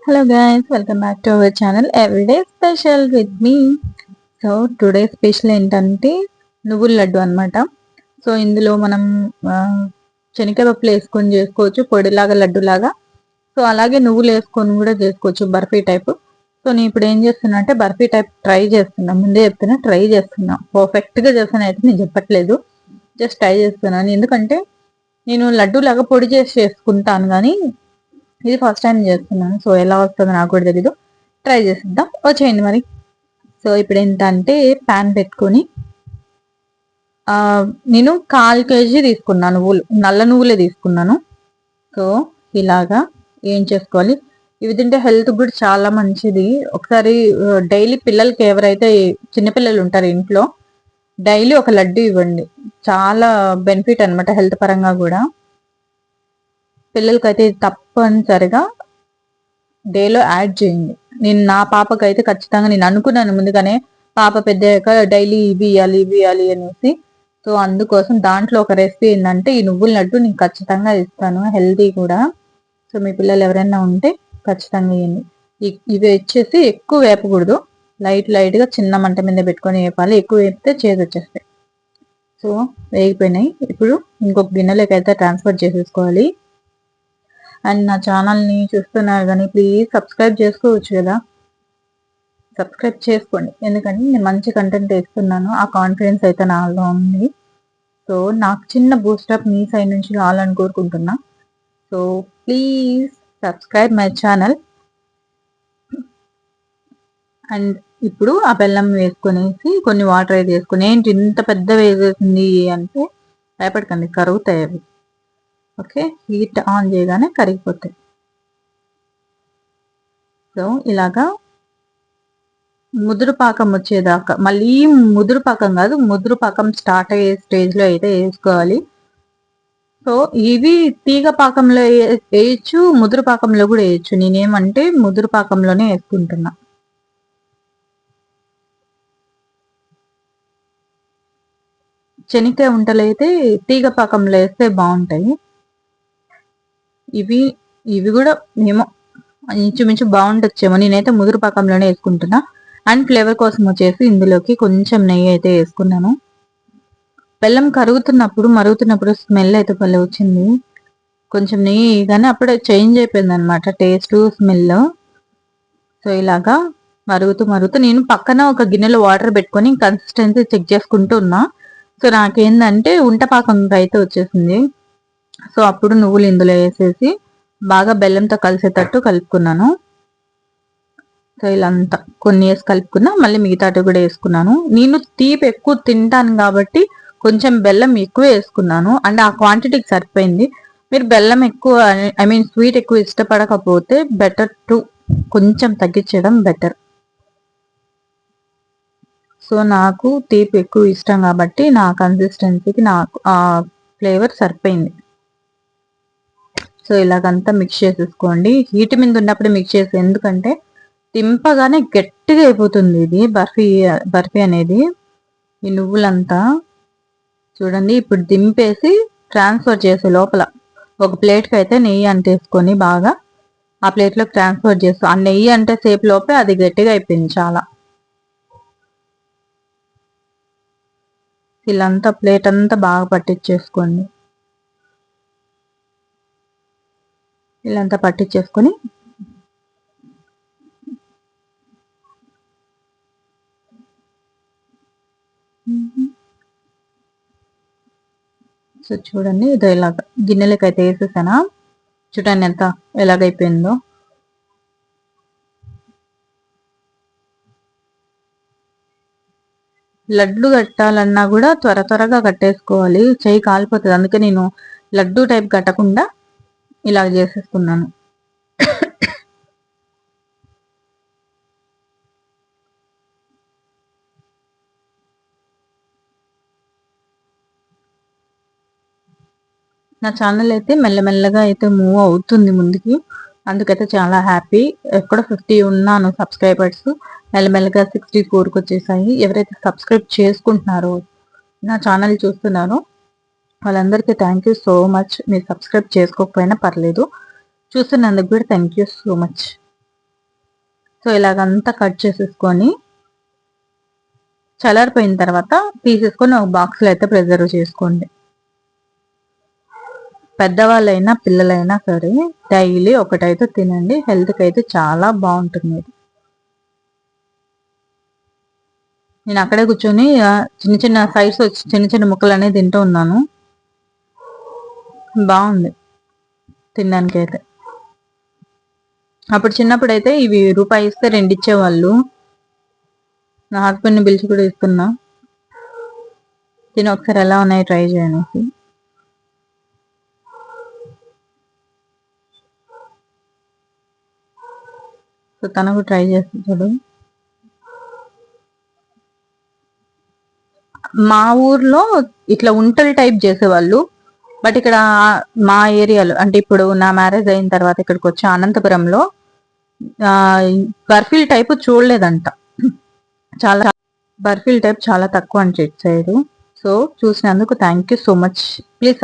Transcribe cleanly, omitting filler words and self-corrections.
Hello guys, welcome back to our channel Everyday Special with me. So today special ఏంటంటే నువ్వుల లడ్డు అనమాట. So ఇందులో మనం శనగపప్పులు వేసుకొని చేసుకోవచ్చు, పొడిలాగా లడ్డులాగా. సో అలాగే నువ్వులు వేసుకొని కూడా చేసుకోవచ్చు, బర్ఫీ టైప్. సో నేను ఇప్పుడు ఏం చేస్తున్నా అంటే బర్ఫీ టైప్ ట్రై చేస్తున్నా. ముందే చెప్తున్నా, ట్రై చేస్తున్నా. పర్ఫెక్ట్గా చేస్తాను అయితే నేను చెప్పట్లేదు, జస్ట్ ట్రై చేస్తున్నాను. ఎందుకంటే నేను లడ్డు లాగా పొడి చేసి చేసుకుంటాను, కానీ ఇది ఫస్ట్ టైం చేస్తున్నాను. సో ఎలా వస్తుందో నాకు కూడా తెలీదు, ట్రై చేసిద్దాం, వచ్చేయండి మరి. సో ఇప్పుడు ఏంటంటే ప్యాన్ పెట్టుకొని నేను 1/4 kg తీసుకున్నాను నువ్వులు, నల్ల నువ్వులే తీసుకున్నాను. సో ఇలాగా ఏం చేసుకోవాలి, ఇవి తింటే హెల్త్ కూడా చాలా మంచిది. ఒకసారి డైలీ పిల్లలకి, ఎవరైతే చిన్నపిల్లలు ఉంటారు ఇంట్లో, డైలీ ఒక లడ్డు ఇవ్వండి. చాలా బెనిఫిట్ అనమాట హెల్త్ పరంగా కూడా. పిల్లలకైతే తప్పనిసరిగా డేలో యాడ్ చేయండి. నేను నా పాపకైతే ఖచ్చితంగా, నేను అనుకున్నాను ముందుగానే, పాప పెద్దయ్యాక డైలీ ఇవి ఇవ్వాలి అనేసి. సో అందుకోసం దాంట్లో ఒక రెసిపీ ఏంటంటే ఈ నువ్వుల లడ్డు నేను ఖచ్చితంగా ఇస్తాను, హెల్తీ కూడా. సో మీ పిల్లలు ఎవరైనా ఉంటే ఖచ్చితంగా ఇవ్వండి. ఇవి వచ్చేసి ఎక్కువ వేపకూడదు, లైట్ గా చిన్న మంట మీద పెట్టుకొని వేపాలి. ఎక్కువ వేపితే చేదు వచ్చేస్తాయి. సో వేగిపోయినాయి. ఇప్పుడు ఇంకొక గిన్నెలోకి అయితే ట్రాన్స్ఫర్ చేసేసుకోవాలి. అండ్ నా ఛానల్ని చూస్తున్నారు కానీ ప్లీజ్ సబ్స్క్రైబ్ చేసుకోవచ్చు కదా, సబ్స్క్రైబ్ చేసుకోండి. ఎందుకంటే నేను మంచి కంటెంట్ ఇస్తున్నాను, ఆ కాన్ఫిడెన్స్ అయితే నాలో ఉంది. సో నాకు చిన్న బూస్టప్ మీ సైడ్ నుంచి కావాలని కోరుకుంటున్నా. So please subscribe my channel. And ఇప్పుడు ఆ బెల్లం వేసుకునేసి కొన్ని వాటర్ అయితే వేసుకుని, ఏంటి ఇంత పెద్ద వేసేసింది అంటే భయపడకండి, కరుగుతాయి అవి. ఓకే, హీట్ ఆన్ చేయగానే కరిగిపోతాయి. సో ఇలాగా ముదురు పాకం వచ్చేదాకా, మళ్ళీ ముదురు పాకం కాదు, ముదురు పాకం స్టార్ట్ అయ్యే స్టేజ్ లో అయితే వేసుకోవాలి. సో ఇవి తీగ పాకంలో వేయచ్చు, ముదురు పాకంలో కూడా వేయచ్చు. నేనేమంటే ముదురు పాకంలోనే వేసుకుంటున్నా. శనక్కాయ ఉంటలు అయితే తీగ పాకంలో వేస్తే బాగుంటాయి. ఇవి ఇవి కూడా ఏమో ఇంచుమించు బాగుండొచ్చేమో, నేనైతే ముదురు పాకంలోనే వేసుకుంటున్నా. అండ్ ఫ్లేవర్ కోసం వచ్చేసి ఇందులోకి కొంచెం నెయ్యి అయితే వేసుకున్నాను. బెల్లం మరుగుతున్నప్పుడు స్మెల్ అయితే భలే వచ్చింది. కొంచెం నెయ్యి కానీ అప్పుడే చేంజ్ అయిపోయింది అనమాట టేస్ట్, స్మెల్. సో ఇలాగా మరుగుతూ నేను పక్కన ఒక గిన్నెలో వాటర్ పెట్టుకొని కన్సిస్టెన్సీ చెక్ చేసుకుంటూ ఉన్నా. సో నాకేందంటే ఉంటపాకం అయితే వచ్చేసింది. సో అప్పుడు నువ్వులు ఇందులో వేసేసి బాగా బెల్లంతో కలిసేటట్టు కలుపుకున్నాను. సో ఇలా అంతా కొన్ని వేసి కలుపుకున్నా, మళ్ళీ మిగతాటి కూడా వేసుకున్నాను. నేను తీపి ఎక్కువ తింటాను కాబట్టి కొంచెం బెల్లం ఎక్కువ వేసుకున్నాను, అండ్ ఆ క్వాంటిటీకి సరిపోయింది. మీరు బెల్లం ఎక్కువ, స్వీట్ ఎక్కువ ఇష్టపడకపోతే బెటర్ టు కొంచెం తగ్గించడం బెటర్. సో నాకు తీపి ఎక్కువ ఇష్టం కాబట్టి నా కన్సిస్టెన్సీకి నాకు ఆ ఫ్లేవర్ సరిపోయింది. సో ఇలాగంతా మిక్స్ చేసేసుకోండి. హీట్ మీద ఉన్నప్పుడు మిక్స్ చేసి, ఎందుకంటే తింపగానే గట్టిగా అయిపోతుంది ఇది బర్ఫీ అనేది. ఈ నువ్వులంతా చూడండి. ఇప్పుడు దింపేసి ట్రాన్స్ఫర్ చేసే లోపల ఒక ప్లేట్కి అయితే నెయ్యి అంటేసుకొని బాగా ఆ ప్లేట్లోకి ట్రాన్స్ఫర్ చేస్తాం. ఆ నెయ్యి అంటే సేపు లోపే అది గట్టిగా అయిపోయింది చాలా. ఇలా ప్లేట్ అంతా బాగా పట్టించేసుకోండి. ఇలా పట్టించేసుకొని సో చూడండి, ఇది ఇలాగ గిన్నెలకి అయితే వేసేసానా. చూడండి ఎంత ఎలాగైపోయిందో. లడ్డు కట్టాలన్నా కూడా త్వరగా కట్టేసుకోవాలి, చెయ్యి కాలిపోతుంది. అందుకే నేను లడ్డు టైప్ కట్టకుండా ఇలా చేసేసుకున్నాను. నా ఛానల్ అయితే మెల్లమెల్లగా అయితే మూవ్ అవుతుంది ముందుకి, అందుకైతే చాలా హ్యాపీ. ఎక్కడ 50 ఉన్నాను సబ్స్క్రైబర్స్, మెల్లమెల్లగా 64కి వచ్చేసాయి. ఎవరైతే సబ్స్క్రైబ్ చేసుకుంటున్నారో, నా ఛానల్ చూస్తున్నారో వాళ్ళందరికీ థ్యాంక్ యూ సో మచ్. మీరు సబ్స్క్రైబ్ చేసుకోకపోయినా పర్లేదు, చూస్తున్నందుకు కూడా thank you so much. So ఇలాగంతా కట్ చేసేసుకొని చల్లారిపోయిన తర్వాత తీసేసుకొని ఒక బాక్స్లో అయితే ప్రిజర్వ్ చేసుకోండి. పెద్దవాళ్ళైనా పిల్లలైనా సరే డైలీ ఒకటైతే తినండి, హెల్త్కి అయితే చాలా బాగుంటుంది. నేను అక్కడే కూర్చొని చిన్న చిన్న సైడ్స్ వచ్చి చిన్న చిన్న ముక్కలు అనేది తింటూ ఉన్నాను. బాగుంది తినడానికి అయితే. అప్పుడు చిన్నప్పుడు అయితే ఇవి రూపాయి ఇస్తే 2 ఇచ్చేవాళ్ళు. నా హస్బెండ్ని పిలిచి కూడా ఇస్తున్నా, తిని ఒకసారి ఎలా ఉన్నాయి ట్రై చేయనేసి. సో తనకు ట్రై చేస్తాడు. మా ఊర్లో ఇట్లా ఉంటల్ టైప్ చేసేవాళ్ళు, బట్ ఇక్కడ మా ఏరియాలో అంటే ఇప్పుడు నా మ్యారేజ్ అయిన తర్వాత ఇక్కడికి వచ్చి అనంతపురంలో బర్ఫీల్ టైప్ చూడలేదంట. చాలా బర్ఫీల్ టైప్ చాలా తక్కువ అని సైడ్. సో చూసినందుకు thank you so much. Please